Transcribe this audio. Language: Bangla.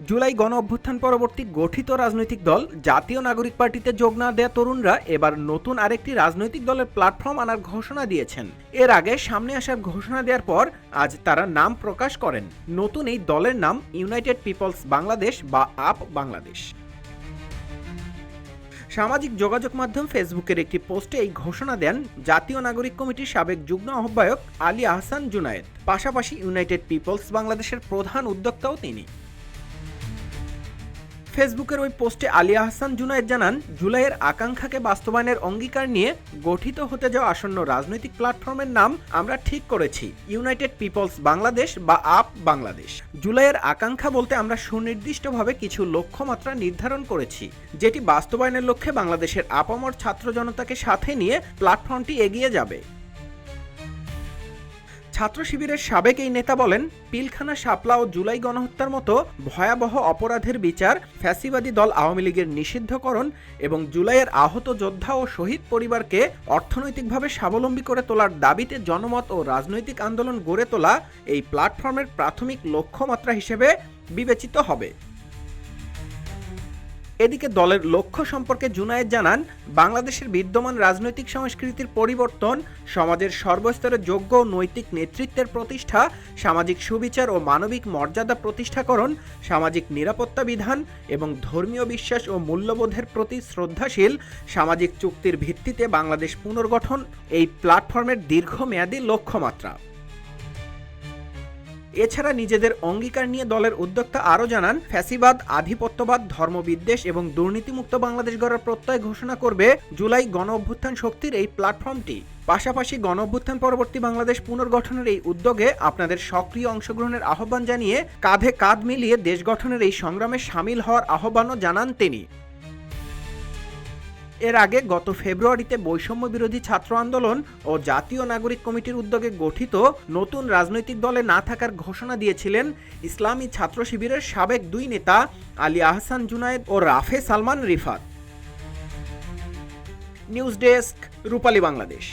জুলাই গণ অভ্যুত্থান পরবর্তী গঠিত রাজনৈতিক দল জাতীয় নাগরিক পার্টিতে যোগ না দেয়া তরুণরা এবার নতুন আরেকটি রাজনৈতিক দলের প্ল্যাটফর্ম আনার ঘোষণা দিয়েছেন। এর আগে সামনে আসার ঘোষণা দেওয়ার পর আজ তারা নাম প্রকাশ করেন। নতুন এই দলের নাম ইউনাইটেড পিপলস বাংলাদেশ বা আপ বাংলাদেশ। সামাজিক যোগাযোগ মাধ্যম ফেসবুকের একটি পোস্টে এই ঘোষণা দেন জাতীয় নাগরিক কমিটির সাবেক যুগ্ম আহ্বায়ক আলী আহসান জুনায়েদ। পাশাপাশি ইউনাইটেড পিপলস বাংলাদেশের প্রধান উদ্যোক্তাও তিনি। ফেসবুকের ওই পোস্টে আলী আহসান জুনায়েদ জানান, জুলাইয়ের আকাঙ্ক্ষাকে বাস্তবায়নের অঙ্গীকার নিয়ে গঠিত হতে যাওয়া আসন্ন রাজনৈতিক প্ল্যাটফর্মের নাম আমরা ঠিক করেছি ইউনাইটেড পিপলস বাংলাদেশ বা আপ বাংলাদেশ। জুলাইয়ের আকাঙ্ক্ষা বলতে আমরা সুনির্দিষ্টভাবে কিছু লক্ষ্যমাত্রা নির্ধারণ করেছি, যেটি বাস্তবায়নের লক্ষ্যে বাংলাদেশের আপামর ছাত্র জনতাকে সাথে নিয়ে প্ল্যাটফর্মটি এগিয়ে যাবে। ছাত্র শিবিরের সাবেক এই নেতা বলেন, পিলখানা শাপলা ও জুলাই গণহত্যার মতো ভয়াবহ অপরাধের বিচার, ফ্যাসিবাদী দল আওয়ামী লীগের নিষিদ্ধকরণ এবং জুলাইয়ের আহত যোদ্ধা ও শহীদ পরিবারকে অর্থনৈতিকভাবে স্বাবলম্বী করে তোলার দাবিতে জনমত ও রাজনৈতিক আন্দোলন গড়ে তোলা এই প্ল্যাটফর্মের প্রাথমিক লক্ষ্যমাত্রা হিসেবে বিবেচিত হবে। এদিকে দলের লক্ষ্য সম্পর্কে জুনায়েদ জানান, বাংলাদেশের বিদ্যমান রাজনৈতিক সংস্কৃতির পরিবর্তন, সমাজের সর্বস্তরে যোগ্য নৈতিক নেতৃত্বের প্রতিষ্ঠা, সামাজিক সুবিচার ও মানবিক মর্যাদা প্রতিষ্ঠাকরণ, সামাজিক নিরাপত্তা বিধান এবং ধর্মীয় বিশ্বাস ও মূল্যবোধের প্রতি শ্রদ্ধাশীল সামাজিক চুক্তির ভিত্তিতে বাংলাদেশ পুনর্গঠন এই প্ল্যাটফর্মের দীর্ঘমেয়াদী লক্ষ্যমাত্রা। এছাড়া নিজেদের অঙ্গীকার নিয়ে দলের উদ্যোক্তা আরও জানান, ফ্যাসিবাদ, আধিপত্যবাদ, ধর্মবিদ্বেষ এবং দুর্নীতিমুক্ত বাংলাদেশ গড়ার প্রত্যয় ঘোষণা করবে জুলাই গণ অভ্যুত্থান শক্তির এই প্ল্যাটফর্মটি। পাশাপাশি গণ অভ্যুত্থান পরবর্তী বাংলাদেশ পুনর্গঠনের এই উদ্যোগে আপনাদের সক্রিয় অংশগ্রহণের আহ্বান জানিয়ে কাঁধে কাঁধ মিলিয়ে দেশ গঠনের এই সংগ্রামে সামিল হওয়ার আহ্বানও জানান তিনি। এর আগে গত ফেব্রুয়ারিতে বৈষম্য বিরোধী ছাত্র আন্দোলন ও জাতীয় নাগরিক কমিটির উদ্যোগে গঠিত নতুন রাজনৈতিক দলে না থাকার ঘোষণা দিয়েছিলেন ইসলামী ছাত্র শিবিরের সাবেক দুই নেতা আলী আহসান জুনায়েদ ও রাফে সালমান রিফাত। নিউজ ডেস্ক, রূপালী বাংলাদেশ।